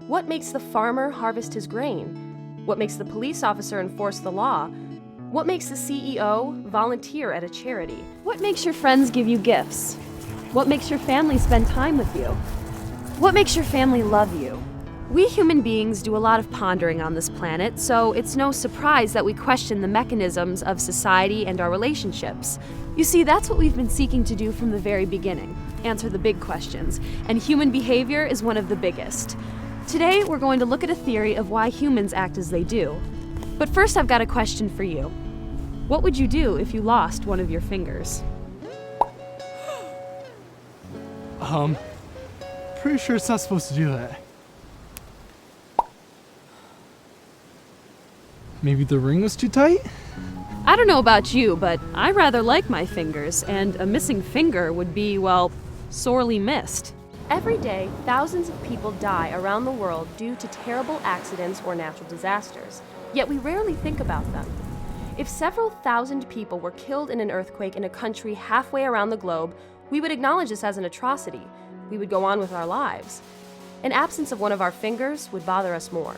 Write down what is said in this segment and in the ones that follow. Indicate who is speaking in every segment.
Speaker 1: What makes the farmer harvest his grain? What makes the police officer enforce the law? What makes the CEO volunteer at a charity? What makes your friends give you gifts? What makes your family spend time with you? What makes your family love you? We human beings do a lot of pondering on this planet, so it's no surprise that we question the mechanisms of society and our relationships. You see, that's what we've been seeking to do from the very beginning, answer the big questions, and human behavior is one of the biggest. Today, we're going to look at a theory of why humans act as they do. But first, I've got a question for you. What would you do if you lost one of your fingers?
Speaker 2: Pretty sure it's not supposed to do that. Maybe the ring was too tight?
Speaker 1: I don't know about you, but I rather like my fingers, and a missing finger would be, well, sorely missed. Every day, thousands of people die around the world due to terrible accidents or natural disasters, yet we rarely think about them. If several thousand people were killed in an earthquake in a country halfway around the globe, we would acknowledge this as an atrocity. We would go on with our lives. An absence of one of our fingers would bother us more.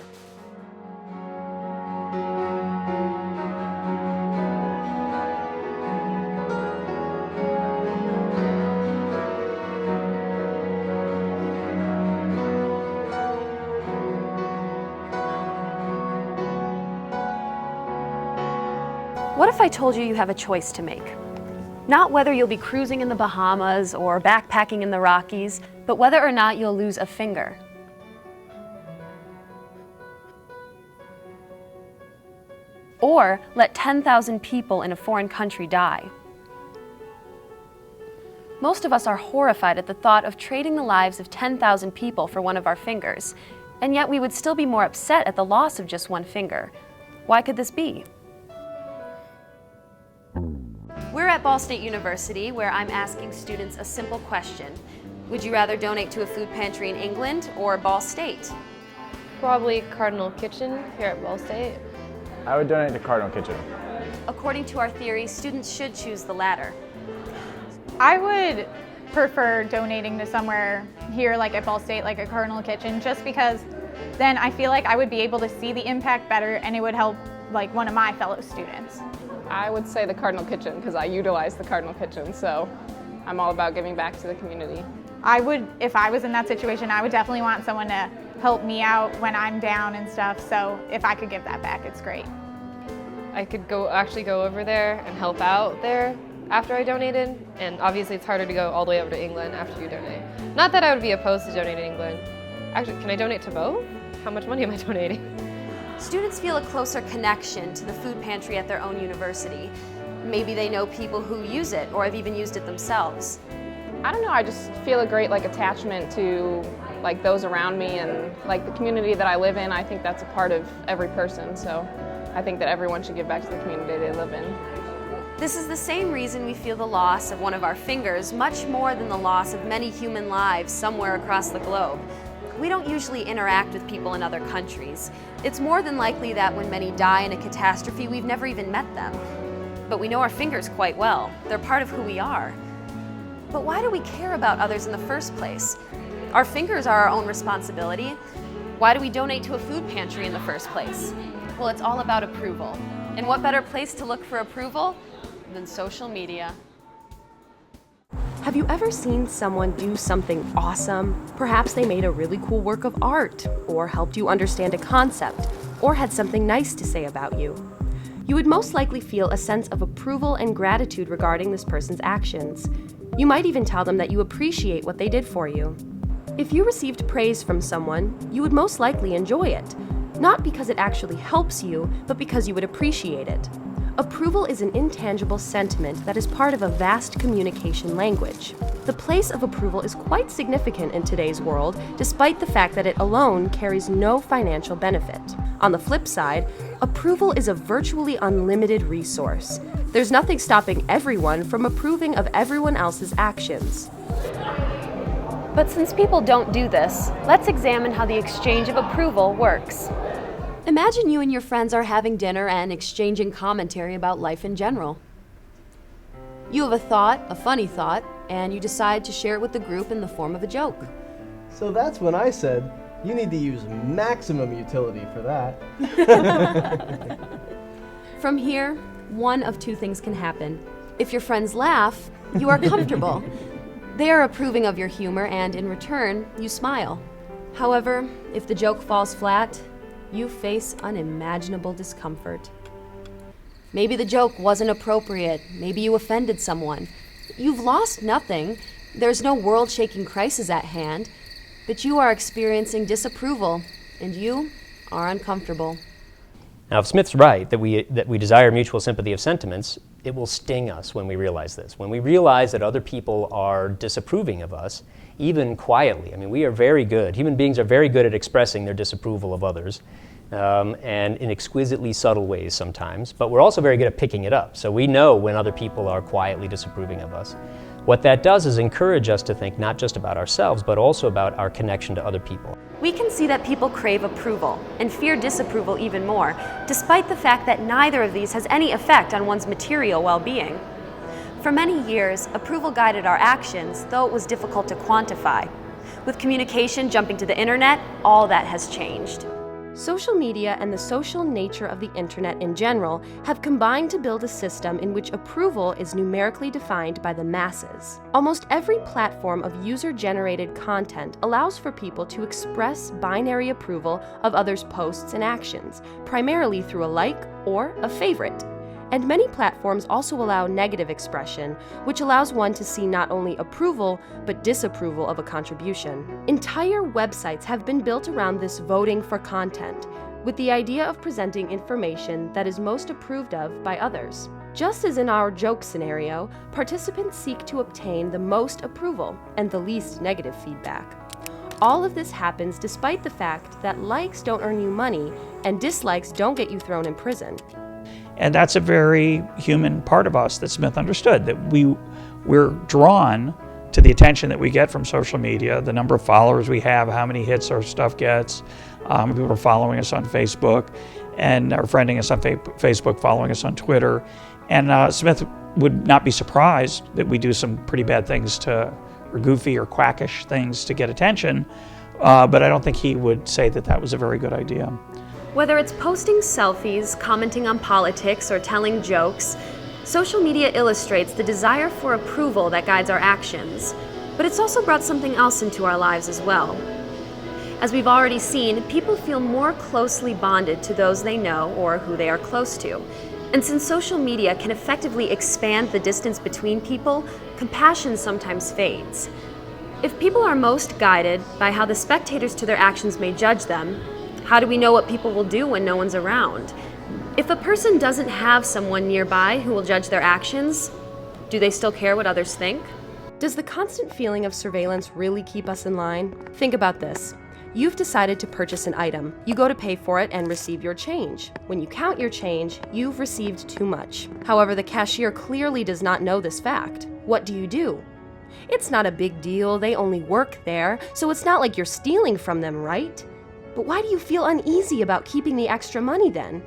Speaker 1: What if I told you you have a choice to make? Not whether you'll be cruising in the Bahamas or backpacking in the Rockies, but whether or not you'll lose a finger. Or let 10,000 people in a foreign country die. Most of us are horrified at the thought of trading the lives of 10,000 people for one of our fingers, and yet we would still be more upset at the loss of just one finger. Why could this be? We're at Ball State University, where I'm asking students a simple question. Would you rather donate to a food pantry in England or Ball State?
Speaker 3: Probably Cardinal Kitchen here at Ball State.
Speaker 4: I would donate to Cardinal Kitchen.
Speaker 1: According to our theory, students should choose the latter.
Speaker 5: I would prefer donating to somewhere here like at Ball State, like a Cardinal Kitchen, just because then I feel like I would be able to see the impact better and it would help like one of my fellow students.
Speaker 3: I would say the Cardinal Kitchen because I utilize the Cardinal Kitchen, so I'm all about giving back to the community.
Speaker 5: I would, if I was in that situation, I would definitely want someone to help me out when I'm down and stuff, so if I could give that back, it's great.
Speaker 3: I could actually go over there and help out there after I donated, and obviously it's harder to go all the way over to England after you donate. Not that I would be opposed to donating to England. Actually, can I donate to both? How much money am I donating?
Speaker 1: Students feel a closer connection to the food pantry at their own university. Maybe they know people who use it or have even used it themselves.
Speaker 3: I don't know, I just feel a great attachment to those around me and the community that I live in. I think that's a part of every person, so I think that everyone should give back to the community they live in.
Speaker 1: This is the same reason we feel the loss of one of our fingers much more than the loss of many human lives somewhere across the globe. We don't usually interact with people in other countries. It's more than likely that when many die in a catastrophe, we've never even met them. But we know our fingers quite well. They're part of who we are. But why do we care about others in the first place? Our fingers are our own responsibility. Why do we donate to a food pantry in the first place? Well, it's all about approval. And what better place to look for approval than social media? Have you ever seen someone do something awesome? Perhaps they made a really cool work of art, or helped you understand a concept, or had something nice to say about you. You would most likely feel a sense of approval and gratitude regarding this person's actions. You might even tell them that you appreciate what they did for you. If you received praise from someone, you would most likely enjoy it, not because it actually helps you, but because you would appreciate it. Approval is an intangible sentiment that is part of a vast communication language. The place of approval is quite significant in today's world, despite the fact that it alone carries no financial benefit. On the flip side, approval is a virtually unlimited resource. There's nothing stopping everyone from approving of everyone else's actions. But since people don't do this, let's examine how the exchange of approval works. Imagine you and your friends are having dinner and exchanging commentary about life in general. You have a thought, a funny thought, and you decide to share it with the group in the form of a joke.
Speaker 2: So that's when I said,
Speaker 6: You need to use maximum utility for that.
Speaker 1: From here, one of two things can happen. If your friends laugh, you are comfortable. They are approving of your humor and, in return, you smile. However, if the joke falls flat, you face unimaginable discomfort. Maybe the joke wasn't appropriate. Maybe you offended someone. You've lost nothing. There's no world-shaking crisis at hand. But you are experiencing disapproval, and you are uncomfortable.
Speaker 7: Now, if Smith's right that we desire mutual sympathy of sentiments, it will sting us when we realize this. When we realize that other people are disapproving of us, even quietly. I mean, we are very good. Human beings are very good at expressing their disapproval of others, and in exquisitely subtle ways sometimes. But we're also very good at picking it up. So we know when other people are quietly disapproving of us. What that does is encourage us to think not just about ourselves, but also about our connection to other people.
Speaker 1: We can see that people crave approval and fear disapproval even more, despite the fact that neither of these has any effect on one's material well-being. For many years, approval guided our actions, though it was difficult to quantify. With communication jumping to the internet, all that has changed. Social media and the social nature of the internet in general have combined to build a system in which approval is numerically defined by the masses. Almost every platform of user-generated content allows for people to express binary approval of others' posts and actions, primarily through a like or a favorite. And many platforms also allow negative expression, which allows one to see not only approval, but disapproval of a contribution. Entire websites have been built around this voting for content, with the idea of presenting information that is most approved of by others. Just as in our joke scenario, participants seek to obtain the most approval and the least negative feedback. All of this happens despite the fact that likes don't earn you money and dislikes don't get you thrown in prison.
Speaker 8: And that's a very human part of us that Smith understood, that we're drawn to the attention that we get from social media, the number of followers we have, how many hits our stuff gets. People are following us on Facebook and are friending us on Facebook, following us on Twitter. And Smith would not be surprised that we do some pretty bad things or goofy or quackish things to get attention, but I don't think he would say that that was a very good idea.
Speaker 1: Whether it's posting selfies, commenting on politics, or telling jokes, social media illustrates the desire for approval that guides our actions. But it's also brought something else into our lives as well. As we've already seen, people feel more closely bonded to those they know or who they are close to. And since social media can effectively expand the distance between people, compassion sometimes fades. If people are most guided by how the spectators to their actions may judge them, how do we know what people will do when no one's around? If a person doesn't have someone nearby who will judge their actions, do they still care what others think? Does the constant feeling of surveillance really keep us in line? Think about this. You've decided to purchase an item. You go to pay for it and receive your change. When you count your change, you've received too much. However, the cashier clearly does not know this fact. What do? It's not a big deal. They only work there, so it's not like you're stealing from them, right? But why do you feel uneasy about keeping the extra money then?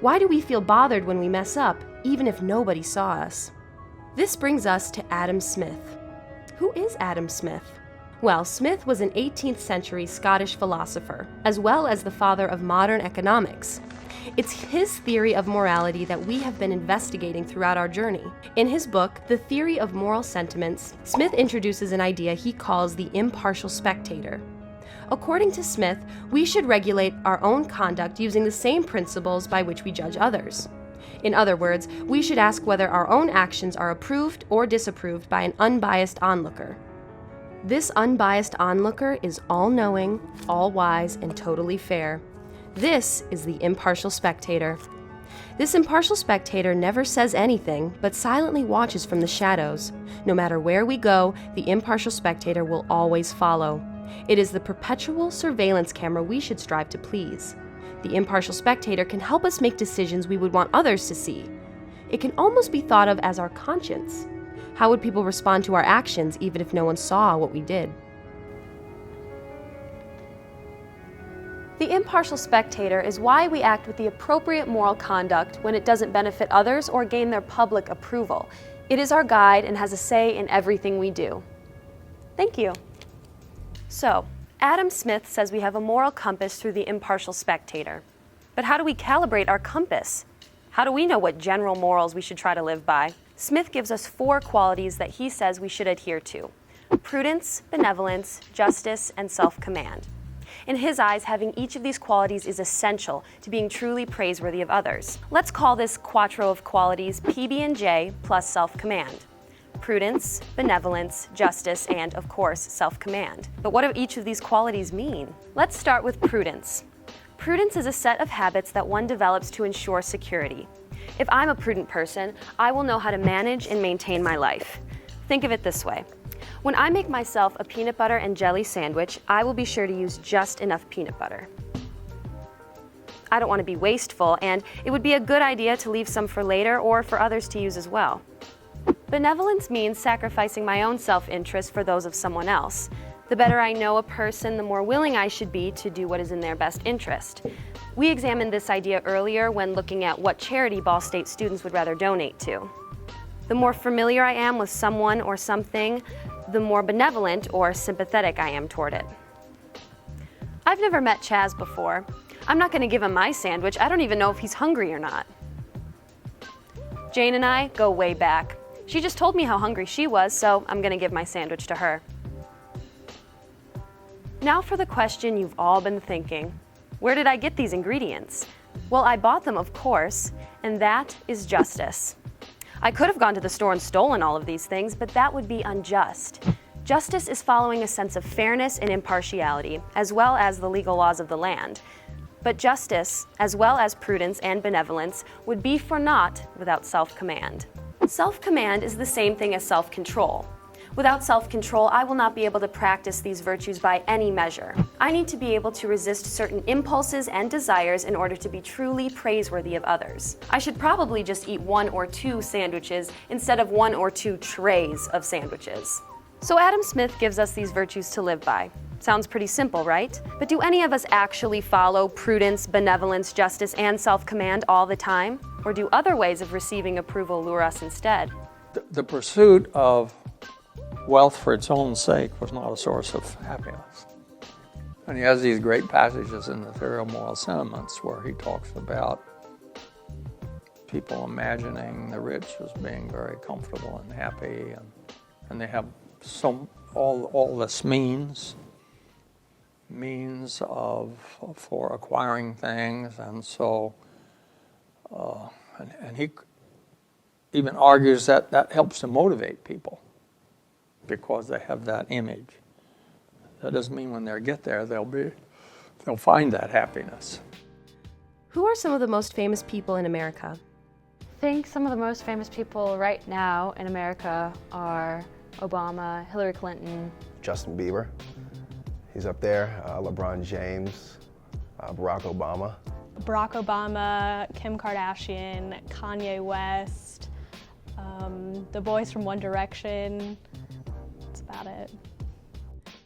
Speaker 1: Why do we feel bothered when we mess up, even if nobody saw us? This brings us to Adam Smith. Who is Adam Smith? Well, Smith was an 18th century Scottish philosopher, as well as the father of modern economics. It's his theory of morality that we have been investigating throughout our journey. In his book, The Theory of Moral Sentiments, Smith introduces an idea he calls the impartial spectator. According to Smith, we should regulate our own conduct using the same principles by which we judge others. In other words, we should ask whether our own actions are approved or disapproved by an unbiased onlooker. This unbiased onlooker is all-knowing, all-wise, and totally fair. This is the impartial spectator. This impartial spectator never says anything, but silently watches from the shadows. No matter where we go, the impartial spectator will always follow. It is the perpetual surveillance camera we should strive to please. The impartial spectator can help us make decisions we would want others to see. It can almost be thought of as our conscience. How would people respond to our actions even if no one saw what we did? The impartial spectator is why we act with the appropriate moral conduct when it doesn't benefit others or gain their public approval. It is our guide and has a say in everything we do. Thank you. So, Adam Smith says we have a moral compass through the impartial spectator. But how do we calibrate our compass? How do we know what general morals we should try to live by? Smith gives us 4 qualities that he says we should adhere to: prudence, benevolence, justice, and self-command. In his eyes, having each of these qualities is essential to being truly praiseworthy of others. Let's call this quattro of qualities PB&J plus self-command. Prudence, benevolence, justice, and, of course, self-command. But what do each of these qualities mean? Let's start with prudence. Prudence is a set of habits that one develops to ensure security. If I'm a prudent person, I will know how to manage and maintain my life. Think of it this way. When I make myself a peanut butter and jelly sandwich, I will be sure to use just enough peanut butter. I don't want to be wasteful, and it would be a good idea to leave some for later or for others to use as well. Benevolence means sacrificing my own self-interest for those of someone else. The better I know a person, the more willing I should be to do what is in their best interest. We examined this idea earlier when looking at what charity Ball State students would rather donate to. The more familiar I am with someone or something, the more benevolent or sympathetic I am toward it. I've never met Chaz before. I'm not going to give him my sandwich. I don't even know if he's hungry or not. Jane and I go way back. She just told me how hungry she was, so I'm going to give my sandwich to her. Now for the question you've all been thinking. Where did I get these ingredients? Well, I bought them, of course, and that is justice. I could have gone to the store and stolen all of these things, but that would be unjust. Justice is following a sense of fairness and impartiality, as well as the legal laws of the land. But justice, as well as prudence and benevolence, would be for naught without self-command. Self-command is the same thing as self-control. Without self-control, I will not be able to practice these virtues by any measure. I need to be able to resist certain impulses and desires in order to be truly praiseworthy of others. I should probably just eat 1 or 2 sandwiches instead of 1 or 2 trays of sandwiches. So Adam Smith gives us these virtues to live by. Sounds pretty simple, right? But do any of us actually follow prudence, benevolence, justice, and self-command all the time? Or do other ways of receiving approval lure us instead?
Speaker 9: The pursuit of wealth for its own sake was not a source of happiness. And he has these great passages in the Theory of Moral Sentiments where he talks about people imagining the rich as being very comfortable and happy, and they have all this means for acquiring things, and so and he even argues that helps to motivate people because they have that image. That doesn't mean when they get there they'll find that happiness.
Speaker 1: Who are some of the most famous people in America?
Speaker 10: I think some of the most famous people right now in America are Obama, Hillary Clinton.
Speaker 11: Justin Bieber, he's up there. LeBron James, Barack Obama.
Speaker 12: Barack Obama, Kim Kardashian, Kanye West, the boys from One Direction. That's about it.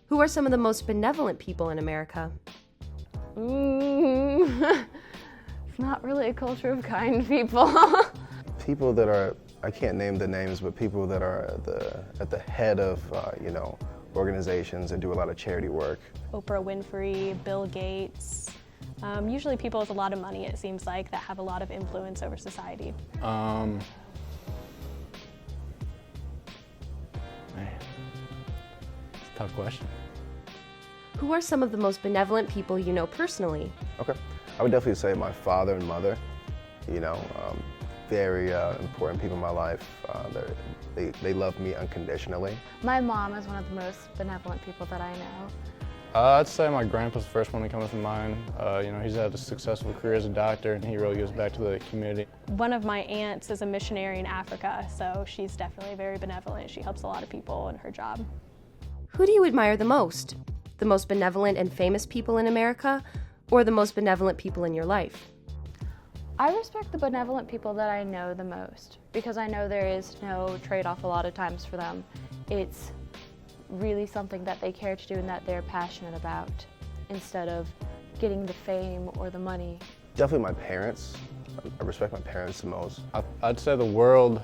Speaker 1: Who are some of the most benevolent people in America?
Speaker 10: It's not really a culture of kind people.
Speaker 11: People that are, I can't name the names, but people that are at the head of, organizations and do a lot of charity work.
Speaker 12: Oprah Winfrey, Bill Gates. Usually people with a lot of money, it seems like, that have a lot of influence over society.
Speaker 4: Man. It's a tough question.
Speaker 1: Who are some of the most benevolent people you know personally?
Speaker 11: Okay, I would definitely say my father and mother, very important people in my life. They love me unconditionally.
Speaker 10: My mom is one of the most benevolent people that I know.
Speaker 4: I'd say my grandpa's the first one that comes to mind. He's had a successful career as a doctor, and he really gives back to the community.
Speaker 12: One of my aunts is a missionary in Africa, so she's definitely very benevolent. She helps a lot of people in her job.
Speaker 1: Who do you admire the most? The most benevolent and famous people in America, or the most benevolent people in your life?
Speaker 10: I respect the benevolent people that I know the most because I know there is no trade-off a lot of times for them. It's really something that they care to do and that they're passionate about instead of getting the fame or the money.
Speaker 11: Definitely my parents. I respect my parents the most.
Speaker 4: I'd say the world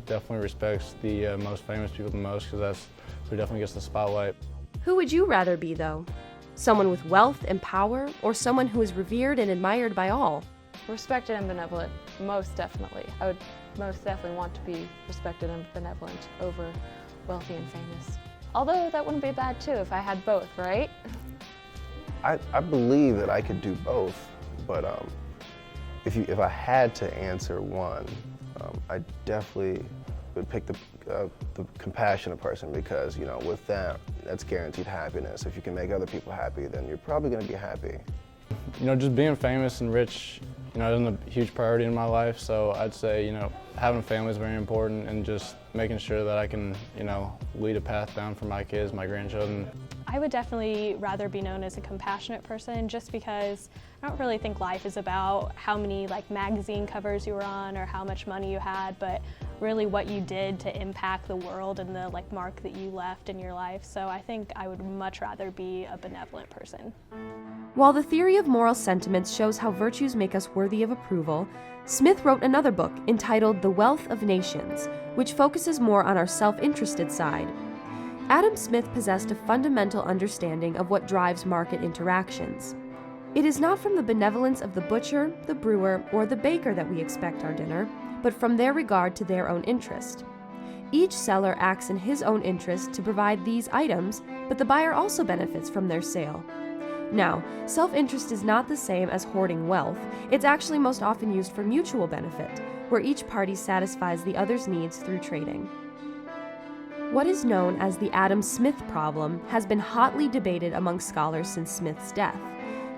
Speaker 4: definitely respects the most famous people the most because that's who definitely gets the spotlight.
Speaker 1: Who would you rather be, though?
Speaker 13: Someone with wealth and power, or someone who is revered and admired by all?
Speaker 10: Respected and benevolent, most definitely. I would most definitely want to be respected and benevolent over wealthy and famous. Although that wouldn't be bad too if I had both, right?
Speaker 11: I believe that I could do both, but if I had to answer one, I definitely would pick the compassionate person, because with that, that's guaranteed happiness. If you can make other people happy, then you're probably going to be happy.
Speaker 4: Just being famous and rich, isn't a huge priority in my life. So I'd say, having a family is very important, and just making sure that I can, lead a path down for my kids, my grandchildren.
Speaker 12: I would definitely rather be known as a compassionate person, just because I don't really think life is about how many magazine covers you were on or how much money you had, but really what you did to impact the world and the mark that you left in your life. So I think I would much rather be a benevolent person.
Speaker 13: While the theory of moral sentiments shows how virtues make us worthy of approval, Smith wrote another book entitled The Wealth of Nations, which focuses more on our self-interested side. Adam Smith possessed a fundamental understanding of what drives market interactions. It is not from the benevolence of the butcher, the brewer, or the baker that we expect our dinner, but from their regard to their own interest. Each seller acts in his own interest to provide these items, but the buyer also benefits from their sale. Now, self-interest is not the same as hoarding wealth. It's actually most often used for mutual benefit, where each party satisfies the other's needs through trading. What is known as the Adam Smith problem has been hotly debated among scholars since Smith's death.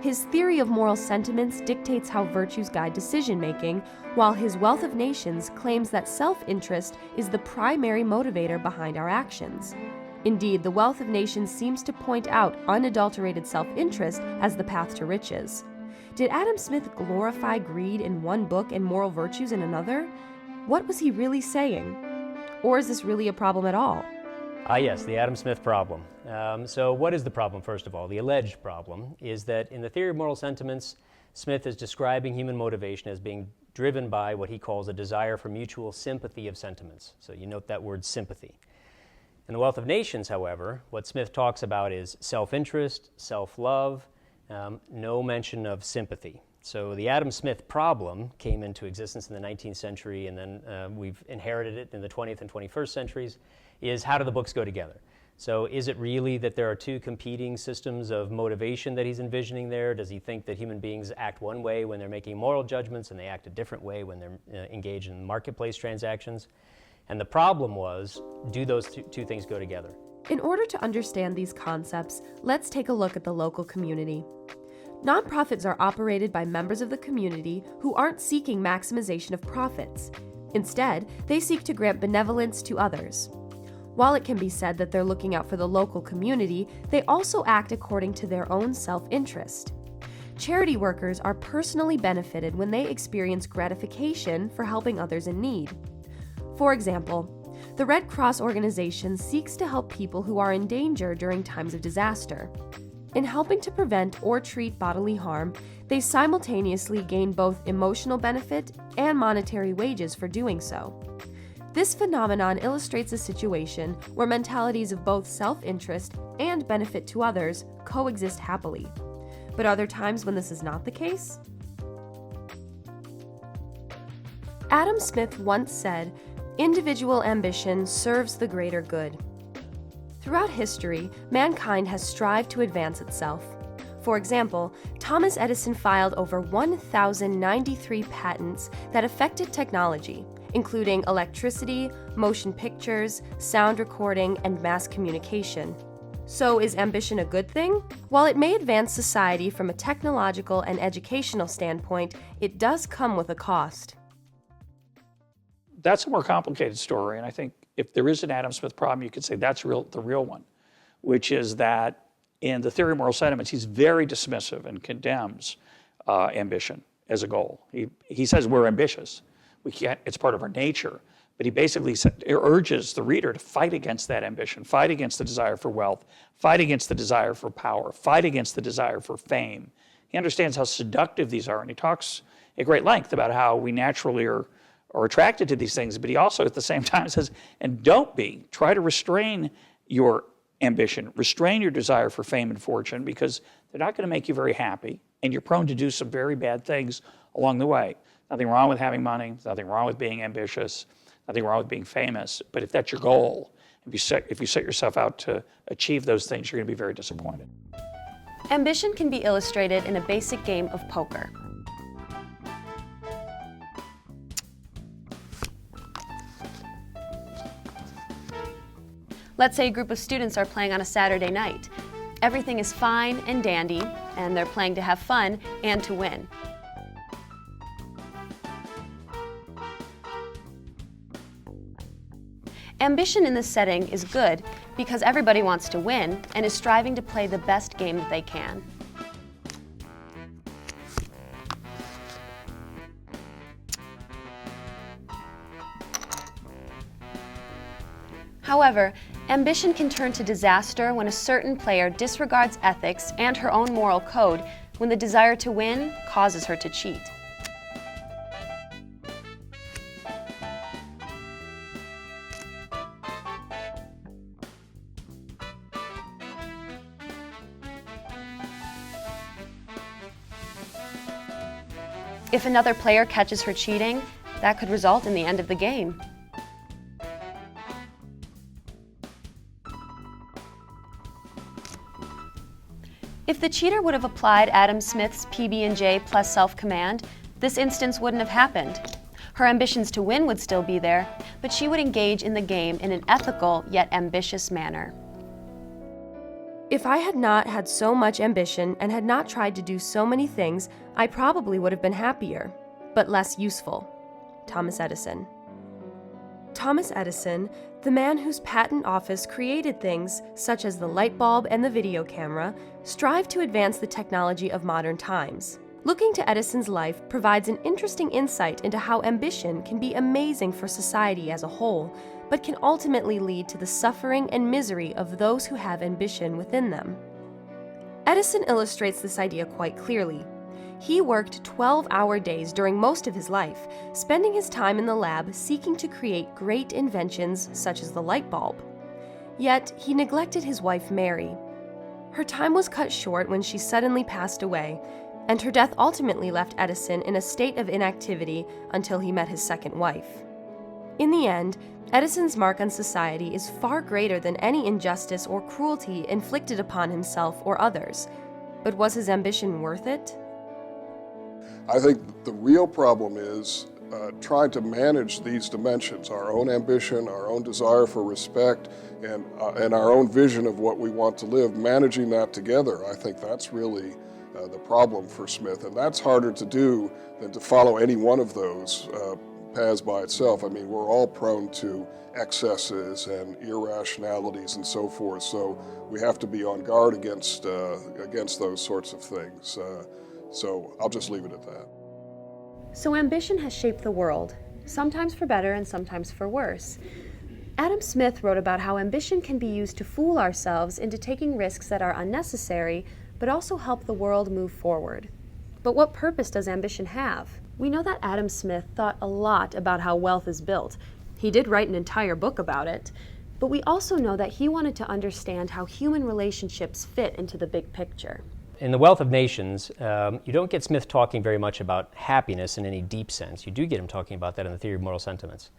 Speaker 13: His theory of moral sentiments dictates how virtues guide decision-making, while his Wealth of Nations claims that self-interest is the primary motivator behind our actions. Indeed, the Wealth of Nations seems to point out unadulterated self-interest as the path to riches. Did Adam Smith glorify greed in one book and moral virtues in another? What was he really saying? Or is this really a problem at all?
Speaker 7: Yes, the Adam Smith problem. So what is the problem, first of all? The alleged problem is that in the theory of moral sentiments, Smith is describing human motivation as being driven by what he calls a desire for mutual sympathy of sentiments. So you note that word sympathy. In the Wealth of Nations, however, what Smith talks about is self-interest, self-love, no mention of sympathy. So the Adam Smith problem came into existence in the 19th century, and then we've inherited it in the 20th and 21st centuries, is how do the books go together? So is it really that there are two competing systems of motivation that he's envisioning there? Does he think that human beings act one way when they're making moral judgments and they act a different way when they're engaged in marketplace transactions? And the problem was, do those two things go together?
Speaker 13: In order to understand these concepts, let's take a look at the local community. Nonprofits are operated by members of the community who aren't seeking maximization of profits. Instead, they seek to grant benevolence to others. While it can be said that they're looking out for the local community, they also act according to their own self-interest. Charity workers are personally benefited when they experience gratification for helping others in need. For example, the Red Cross organization seeks to help people who are in danger during times of disaster. In helping to prevent or treat bodily harm, they simultaneously gain both emotional benefit and monetary wages for doing so. This phenomenon illustrates a situation where mentalities of both self-interest and benefit to others coexist happily. But are there times when this is not the case? Adam Smith once said, "Individual ambition serves the greater good." Throughout history, mankind has strived to advance itself. For example, Thomas Edison filed over 1,093 patents that affected technology, including electricity, motion pictures, sound recording, and mass communication. So is ambition a good thing? While it may advance society from a technological and educational standpoint, it does come with a cost.
Speaker 8: That's a more complicated story, and I think if there is an Adam Smith problem, you could say that's the real one, which is that in the theory of moral sentiments, he's very dismissive and condemns ambition as a goal. He says we're ambitious. We can't, it's part of our nature, but he basically urges the reader to fight against that ambition, fight against the desire for wealth, fight against the desire for power, fight against the desire for fame. He understands how seductive these are, and he talks at great length about how we naturally are attracted to these things, but he also at the same time says, and don't be. Try to restrain your ambition. Restrain your desire for fame and fortune because they're not going to make you very happy, and you're prone to do some very bad things along the way. Nothing wrong with having money, nothing wrong with being ambitious, nothing wrong with being famous, but if that's your goal, if you set yourself out to achieve those things, you're going to be very disappointed.
Speaker 1: Ambition can be illustrated in a basic game of poker. Let's say a group of students are playing on a Saturday night. Everything is fine and dandy, and they're playing to have fun and to win. Ambition in this setting is good because everybody wants to win and is striving to play the best game that they can. However, ambition can turn to disaster when a certain player disregards ethics and her own moral code when the desire to win causes her to cheat. If another player catches her cheating, that could result in the end of the game. If the cheater would have applied Adam Smith's PB&J plus self-command, this instance wouldn't have happened. Her ambitions to win would still be there, but she would engage in the game in an ethical yet ambitious manner.
Speaker 13: If I had not had so much ambition and had not tried to do so many things, I probably would have been happier, but less useful. Thomas Edison. Thomas Edison, the man whose patent office created things such as the light bulb and the video camera, strived to advance the technology of modern times. Looking to Edison's life provides an interesting insight into how ambition can be amazing for society as a whole, but can ultimately lead to the suffering and misery of those who have ambition within them. Edison illustrates this idea quite clearly. He worked 12-hour days during most of his life, spending his time in the lab seeking to create great inventions such as the light bulb. Yet, he neglected his wife Mary. Her time was cut short when she suddenly passed away, and her death ultimately left Edison in a state of inactivity until he met his second wife. In the end, Edison's mark on society is far greater than any injustice or cruelty inflicted upon himself or others. But was his ambition worth it?
Speaker 14: I think the real problem is trying to manage these dimensions, our own ambition, our own desire for respect, and our own vision of what we want to live, managing that together. I think that's really the problem for Smith, and that's harder to do than to follow any one of those paths by itself. I mean, we're all prone to excesses and irrationalities and so forth, so we have to be on guard against those sorts of things. So I'll just leave it at that.
Speaker 1: So ambition has shaped the world, sometimes for better and sometimes for worse. Adam Smith wrote about how ambition can be used to fool ourselves into taking risks that are unnecessary, but also help the world move forward. But what purpose does ambition have? We know that Adam Smith thought a lot about how wealth is built. He did write an entire book about it. But we also know that he wanted to understand how human relationships fit into the big picture.
Speaker 7: In The Wealth of Nations, you don't get Smith talking very much about happiness in any deep sense. You do get him talking about that in The Theory of Moral Sentiments.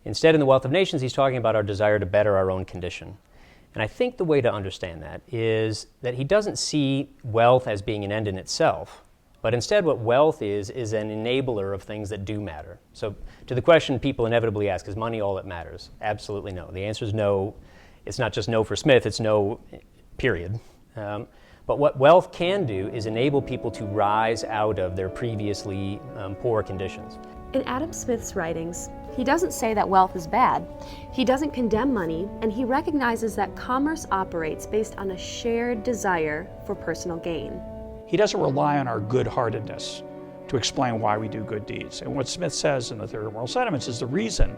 Speaker 7: Instead, in The Wealth of Nations, he's talking about our desire to better our own condition. And I think the way to understand that is that he doesn't see wealth as being an end in itself, but instead what wealth is an enabler of things that do matter. So to the question people inevitably ask, is money all that matters? Absolutely no. The answer is no. It's not just no for Smith, it's no, period. But what wealth can do is enable people to rise out of their previously poor conditions.
Speaker 1: In Adam Smith's writings, he doesn't say that wealth is bad. He doesn't condemn money, and he recognizes that commerce operates based on a shared desire for personal gain.
Speaker 8: He doesn't rely on our good-heartedness to explain why we do good deeds. And what Smith says in The Theory of Moral Sentiments is the reason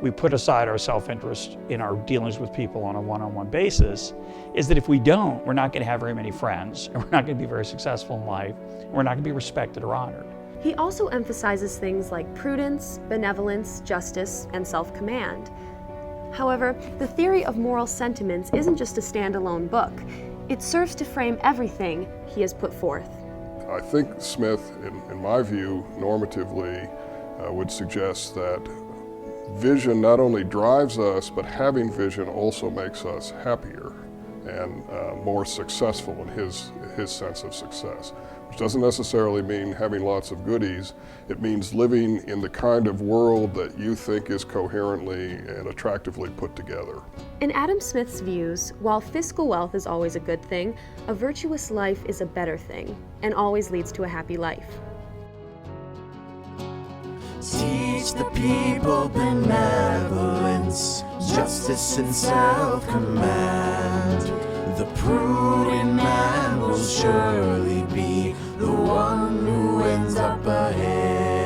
Speaker 8: we put aside our self-interest in our dealings with people on a one-on-one basis is that if we don't, we're not going to have very many friends, and we're not going to be very successful in life, and we're not going to be respected or honored.
Speaker 1: He also emphasizes things like prudence, benevolence, justice, and self-command. However, the theory of moral sentiments isn't just a standalone book. It serves to frame everything he has put forth.
Speaker 14: I think Smith, in my view, normatively, would suggest that vision not only drives us, but having vision also makes us happier and more successful in his sense of success. Which doesn't necessarily mean having lots of goodies. It means living in the kind of world that you think is coherently and attractively put together.
Speaker 1: In Adam Smith's views, while fiscal wealth is always a good thing, a virtuous life is a better thing and always leads to a happy life.
Speaker 15: Teach the people benevolence, justice and self-command. The prudent man will surely be the one who ends up ahead.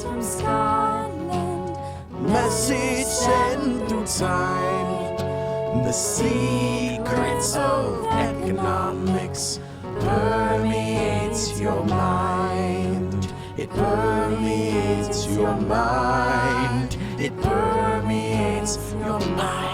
Speaker 16: From Scotland,
Speaker 15: message sent through time. The secrets of economics permeates your mind. It permeates your mind. It permeates your mind.